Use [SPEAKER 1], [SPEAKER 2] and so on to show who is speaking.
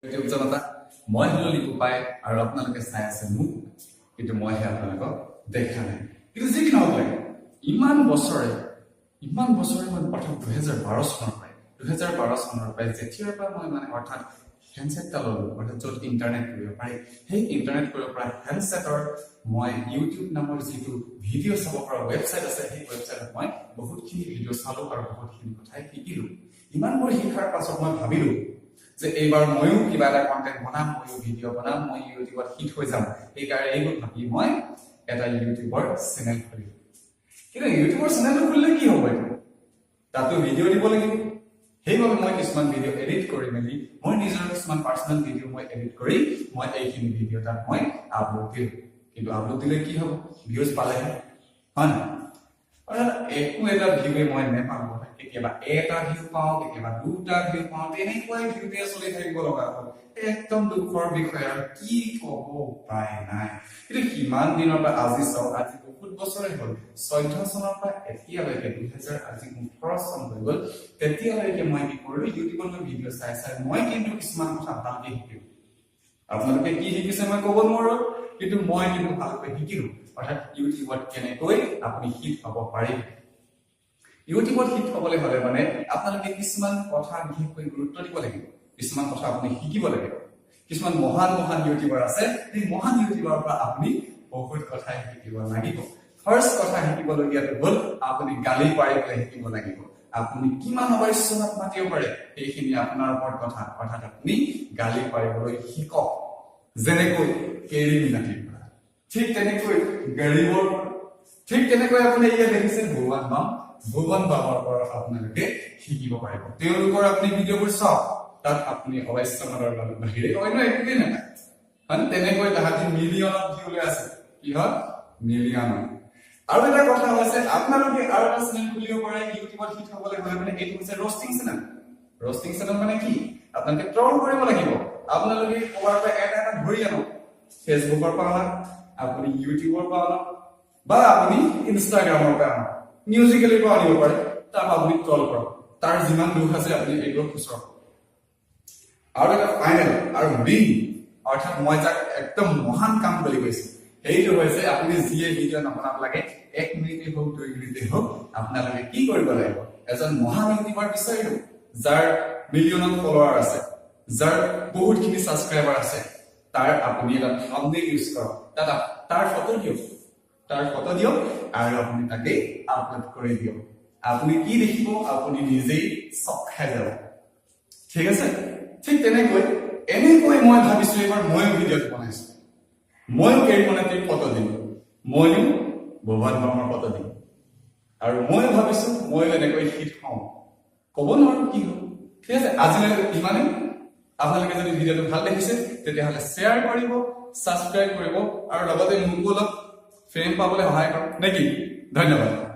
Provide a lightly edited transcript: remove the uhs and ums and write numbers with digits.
[SPEAKER 1] YouTube জনতা মই হলো লিপু পাই আৰু আপোনালোকে চাই আছে মোক কিন্তু মই হে আপোনালোকক দেখা নাই কিন্তু যি কি নহওক লাগে ইমান বছৰে মই প্ৰথম 2012 চনৰ পৰাই যেতিয়াৰ পৰা মই মানে অৰ্থাৎ হেণ্ডছেট এটা ললো অৰ্থাৎ য'ত ইণ্টাৰনেট কৰিব পাৰি সেই ইণ্টাৰনেট কৰিব পৰা হেণ্ডছেটৰ মই ইউটিউব নামৰ যিটো ভিডিঅ' চাব পৰা ৱেবছাইট আছে সেই ৱেবছাইটত মই বহুতখিনি ভিডিঅ' চালো আৰু বহুতখিনি কথাই শিকিলো ইমানবোৰ শিকাৰ পাছত মই ভাবিলো যে এইবাৰ ময়ো কিবা এটা কন্টেন্ট বনাম ময়ো ভিডিঅ' বনাম মই ইউটিউবত হিট হৈ যাম সেইকাৰণে এইবোৰ ভাবি মই এটা ইউটিউবৰ চেনেল খুলিলো কিন্তু ইউটিউবৰ চেনেলটো খুলিলে কি হ'ব এইটো তাতো ভিডিঅ' দিব লাগিব সেইবাবে মই কিছুমান ভিডিঅ' এডিট কৰি মেলি মই নিজৰ কিছুমান পাৰ্চনেল ভিডিঅ' মই এডিট কৰি মই এইখিনি ভিডিঅ' তাত মই আপলোড দিলো কিন্তু আপলোড দিলে কি হ'ব ভিউজ পালেহে হয় না একো এটা ভিউৱে মই নেপালো কেতিয়াবা এটা ভিউ পাওঁ কেতিয়াবা দুটা ভিউ পাওঁ তেনেকুৱাই ভিউতে চলি থাকিব লগা হ'ল একদম দুখৰ বিষয় আৰু কি ক'ব উপায় নাই কিন্তু কিমান দিনৰ পৰা আজি চাওক আজি বহুত বছৰে হ'ল 14 চনৰ পৰা এতিয়ালৈকে 2000 আজি 18 চন হৈ গ'ল তেতিয়ালৈকে মই কি কৰিলো ইউটিউবত ভিডিঅ' চাই মই কিন্তু কিছুমান কথা ভালকে শিকিলো আপোনালোকে কি শিকিছে মই ক'ব নোৱাৰো কিন্তু মই কিন্তু ভালকৈ শিকিলো অৰ্থাৎ ইউটিউবত কেনেকৈ আপুনি হিট হ'ব পাৰিব ইউটিউবত হিট হ'বলৈ হ'লে মানে আপোনালোকে কিছুমান কথা বিশেষকৈ গুৰুত্ব দিব লাগিব কিছুমান কথা আপুনি শিকিব লাগিব কিছুমান মহান ইউটিউবাৰ আছে এই মহান ইউটিউবাৰৰ পৰা আপুনি বহুত কথা শিকিব লাগিব ফাৰ্ষ্ট কথা শিকিবলগীয়াটো হ'ল আপুনি গালি পাৰিবলৈ শিকিব লাগিব আপুনি কিমান অৱশ্যনত মাতিব পাৰে এইখিনি আপোনাৰ ওপৰত কথা অৰ্থাৎ আপুনি গালি পাৰিবলৈ শিকক যেনেকৈ কেৰি মিনাটিৰ পৰা ঠিক তেনেকৈ গৰিবৰ ঠিক তেনেকৈ আপুনি ইয়াত দেখিছে ভুৱন বাবাৰ পৰা আপোনালোকে শিকিব পাৰিব তেওঁলোকৰ আপুনি ভিডিঅ'বোৰ চাওক তাত আপুনি অৱশ্যনৰ বাহিৰে অন্য একোৱেই নাপায় মানে তেনেকৈ তাহাঁতি মিলিয়নত ভিউ লৈ আছে কি হয় মিলিয়নত আৰু এটা কথা হৈছে আপোনালোকে আৰু এটা চেনেল খুলিব পাৰে ইউটিউবত হিট হ'বলৈ হ'লে মানে এইটো হৈছে ৰষ্টিং চেনেল মানে কি আপোনালোকে ট্ৰল কৰিব লাগিব আপোনালোকে ক'ৰবাৰ পৰা এটা ধৰি আনক ফেচবুকৰ পৰা আনক আপুনি ইউটিউবৰ পৰা আনক বা আপুনি ইনষ্টাগ্ৰামৰ পৰা আনক মিউজিকেলিৰ পৰা আনিব পাৰে তাৰ আপুনি ট্ৰল কৰক তাৰ যিমান দুখ আছে আপুনি এইবোৰ খুচৰক আৰু এটা ফাইনেল আৰু মেইন অৰ্থাৎ মই যাক একদম মহান কাম বুলি কৈছো এইটো হৈছে আপুনি যিয়ে ভিডিঅ' নবনাব লাগে 1 মিনিটে হওক 2 মিনিটে হওক আপোনালোকে কি কৰিব লাগিব এজন মহান ইউটিউবাৰ বিচাৰিব যাৰ মিলিয়নত ফলোৱাৰ আছে যাৰ বহুতখিনি ছাবস্ক্ৰাইবাৰ আছে তাৰ আপুনি এটা থাম্বনেইল ইউজ কৰক তাৰ ফটো দিয়ক আৰু আপুনি তাকে আপলোড কৰি দিয়ক আপুনি কি দেখিব আপুনি নিজেই চক খাই যাব ঠিক আছে ঠিক এনেকৈ মই ভাবিছো এবাৰ ময়ো ভিডিঅ' বনাইছো ময়ো কেৰিমনাটিৰ ফটো দিম ময়ো ভুৱন বাবাৰ ফটো দিম আৰু মই ভাবিছো ময়ো এনেকৈ হিট হওঁ ক'ব নোৱাৰো কি হ'ব ঠিক আছে আজিলৈ ইমানেই আপোনালোকে যদি ভিডিঅ'টো ভাল দেখিছে তেতিয়াহ'লে শ্বেয়াৰ কৰিব ছাবস্ক্ৰাইব কৰিব আৰু লগতে মোকো অলপ ফেম পাবলৈ সহায় কৰক নেকি ধন্যবাদ